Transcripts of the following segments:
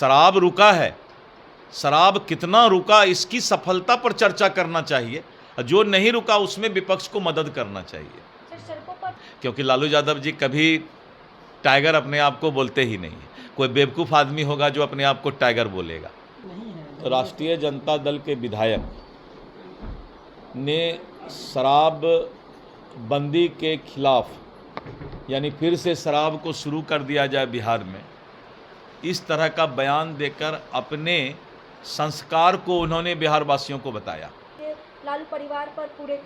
शराब रुका है, शराब कितना रुका इसकी सफलता पर चर्चा करना चाहिए। जो नहीं रुका उसमें विपक्ष को मदद करना चाहिए, क्योंकि लालू यादव जी कभी टाइगर अपने आप को बोलते ही नहीं है। कोई बेवकूफ़ आदमी होगा जो अपने आप को टाइगर बोलेगा। राष्ट्रीय जनता दल के विधायक ने शराब बंदी के खिलाफ, यानी फिर से शराब को शुरू कर दिया जाए बिहार में, इस तरह का बयान देकर अपने संस्कार को उन्होंने बिहार वासियों को बताया। लालू परिवार पर पूरे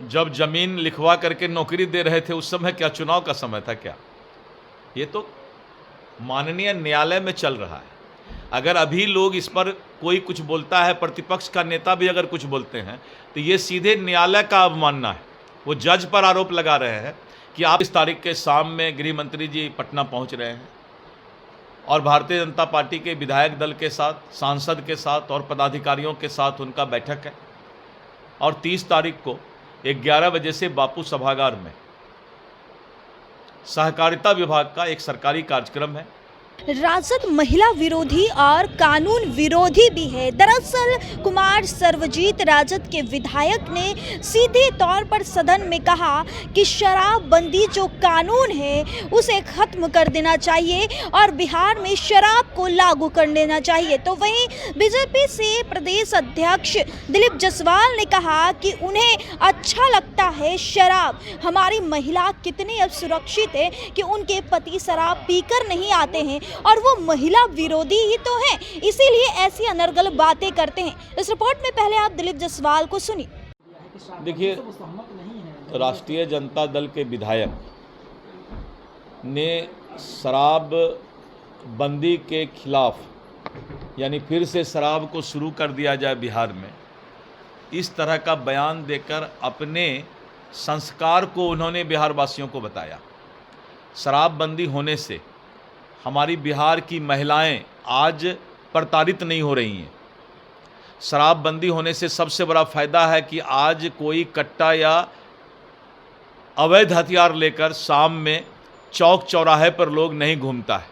जब जमीन लिखवा करके नौकरी दे रहे थे उस समय क्या चुनाव का समय था क्या? ये तो माननीय न्यायालय में चल रहा है। अगर अभी लोग इस पर कोई कुछ बोलता है, प्रतिपक्ष का नेता भी अगर कुछ बोलते हैं, तो ये सीधे न्यायालय का अवमानना है। वो जज पर आरोप लगा रहे हैं कि आप इस तारीख के शाम में गृह मंत्री जी पटना पहुंच रहे हैं और भारतीय जनता पार्टी के विधायक दल के साथ, सांसद के साथ और पदाधिकारियों के साथ उनका बैठक है और 30 तारीख को 11 बजे से बापू सभागार में सहकारिता विभाग का एक सरकारी कार्यक्रम है। राजद महिला विरोधी और कानून विरोधी भी है। दरअसल कुमार सर्वजीत राजद के विधायक ने सीधे तौर पर सदन में कहा कि शराबबंदी जो कानून है उसे खत्म कर देना चाहिए और बिहार में शराब को लागू कर देना चाहिए। तो वहीं बीजेपी से प्रदेश अध्यक्ष दिलीप जायसवाल ने कहा कि उन्हें अच्छा लगता है शराब। हमारी महिला कितनी अब सुरक्षित है कि उनके पति शराब पीकर नहीं आते हैं और वो महिला विरोधी ही तो हैं, इसीलिए ऐसी अनर्गल बातें करते हैं। इस रिपोर्ट में पहले आप दिलीप जायसवाल को सुनिए। देखिए, राष्ट्रीय जनता दल के विधायक ने शराब बंदी के खिलाफ, यानी फिर से शराब को शुरू कर दिया जाए बिहार में, इस तरह का बयान देकर अपने संस्कार को उन्होंने बिहार वासियों को बताया। शराबबंदी होने से हमारी बिहार की महिलाएं आज प्रताड़ित नहीं हो रही हैं। शराबबंदी होने से सबसे बड़ा फ़ायदा है कि आज कोई कट्टा या अवैध हथियार लेकर शाम में चौक चौराहे पर लोग नहीं घूमता है।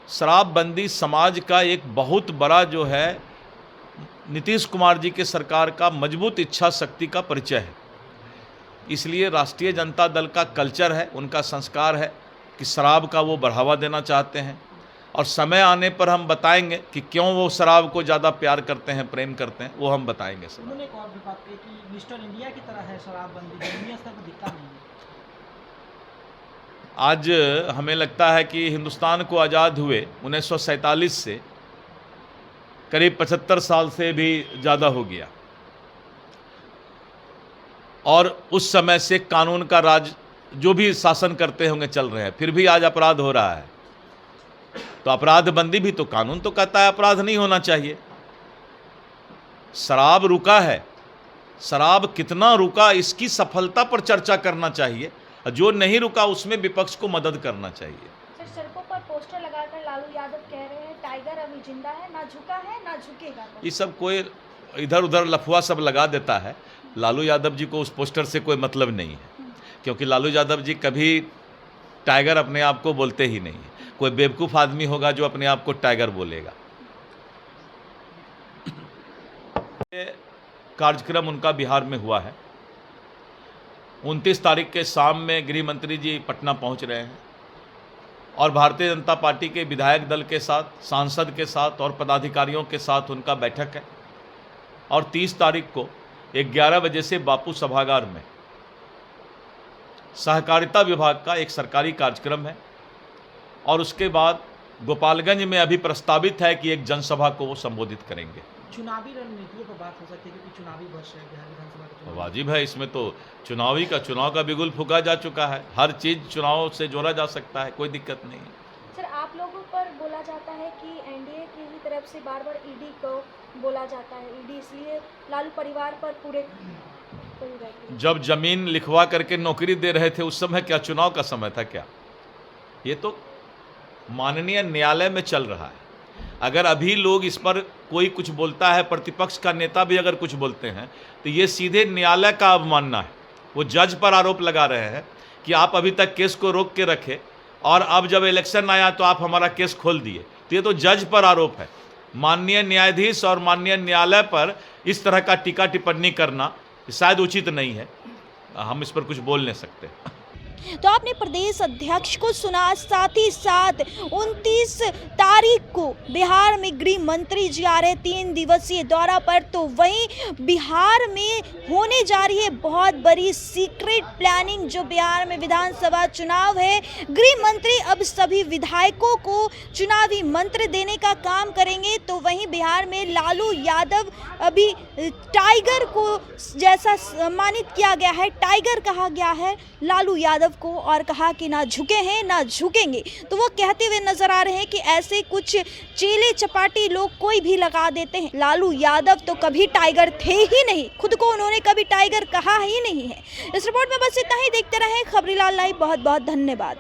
शराबबंदी समाज का एक बहुत बड़ा जो है नीतीश कुमार जी के सरकार का मजबूत इच्छा शक्ति का परिचय है। इसलिए राष्ट्रीय जनता दल का कल्चर है, उनका संस्कार है कि शराब का वो बढ़ावा देना चाहते हैं और समय आने पर हम बताएंगे कि क्यों वो शराब को ज़्यादा प्यार करते हैं, प्रेम करते हैं, वो हम बताएंगे। उन्होंने एक और भी बात कही कि मिस्टर इंडिया की तरह है शराबबंदी, दुनिया स्तर पर दिखता नहीं है। आज हमें लगता है कि हिंदुस्तान को आज़ाद हुए 1947 से करीब 75 साल से भी ज़्यादा हो गया और उस समय से कानून का राज जो भी शासन करते होंगे चल रहे हैं, फिर भी आज अपराध हो रहा है। तो अपराध बंदी भी तो कानून तो कहता है अपराध नहीं होना चाहिए। शराब रुका है, शराब कितना रुका इसकी सफलता पर चर्चा करना चाहिए। जो नहीं रुका उसमें विपक्ष को मदद करना चाहिए। सर, सड़कों पर पोस्टर लगाकर लालू यादव कह रहे हैं टाइगर अभी जिंदा है, ना झुका है ना झुकेगा। ये सब कोई इधर उधर लफुआ सब लगा देता है। लालू यादव जी को उस पोस्टर से कोई मतलब नहीं है, क्योंकि लालू यादव जी कभी टाइगर अपने आप को बोलते ही नहीं है। कोई बेवकूफ़ आदमी होगा जो अपने आप को टाइगर बोलेगा। कार्यक्रम उनका बिहार में हुआ है। 29 तारीख के शाम में गृह मंत्री जी पटना पहुंच रहे हैं और भारतीय जनता पार्टी के विधायक दल के साथ, सांसद के साथ और पदाधिकारियों के साथ उनका बैठक है और 30 तारीख को 11 बजे से बापू सभागार में सहकारिता विभाग का एक सरकारी कार्यक्रम है और उसके बाद गोपालगंज में अभी प्रस्तावित है कि एक जनसभा को वो संबोधित करेंगे। चुनावी रणनीतियों पर बात हो सकती है क्योंकि चुनावी वर्ष है, बिहार विधानसभा का चुनाव वाजिब है। इसमें तो चुनाव का बिगुल फूका जा चुका है। हर चीज़ चुनाव से जोड़ा जा सकता है, कोई दिक्कत नहीं है। सर, आप लोगों पर बोला जाता है कि एनडीए की ही तरफ से बार बार ईडी को बोला जाता है, ईडी इसलिए लालू परिवार पर पूरे जब जमीन लिखवा करके नौकरी दे रहे थे उस समय क्या चुनाव का समय था क्या? ये तो माननीय न्यायालय में चल रहा है। अगर अभी लोग इस पर कोई कुछ बोलता है, प्रतिपक्ष का नेता भी अगर कुछ बोलते हैं, तो ये सीधे न्यायालय का अवमानना है। वो जज पर आरोप लगा रहे हैं कि आप अभी तक केस को रोक के रखे और अब जब इलेक्शन आया तो आप हमारा केस खोल दिए। तो ये तो जज पर आरोप है। माननीय न्यायाधीश और माननीय न्यायालय पर इस तरह का टीका टिप्पणी करना शायद उचित नहीं है, हम इस पर कुछ बोल नहीं सकते। तो आपने प्रदेश अध्यक्ष को सुना, साथ ही साथ 29 तारीख को बिहार में गृह मंत्री जी आ रहे 3 दिवसीय दौरा पर, तो वहीं बिहार में होने जा रही है बहुत बड़ी सीक्रेट प्लानिंग। जो बिहार में विधानसभा चुनाव है, गृह मंत्री अब सभी विधायकों को चुनावी मंत्र देने का काम करेंगे। तो वहीं बिहार में लालू यादव अभी टाइगर को जैसा सम्मानित किया गया है, टाइगर कहा गया है लालू यादव को, और कहा कि ना झुके हैं ना झुकेंगे। तो वो कहते हुए नजर आ रहे हैं कि ऐसे कुछ चेले चपाटी लोग कोई भी लगा देते हैं। लालू यादव तो कभी टाइगर थे ही नहीं, खुद को उन्होंने कभी टाइगर कहा ही नहीं है। इस रिपोर्ट में बस इतना ही। देखते रहें खबरीलाल लाइव। बहुत बहुत धन्यवाद।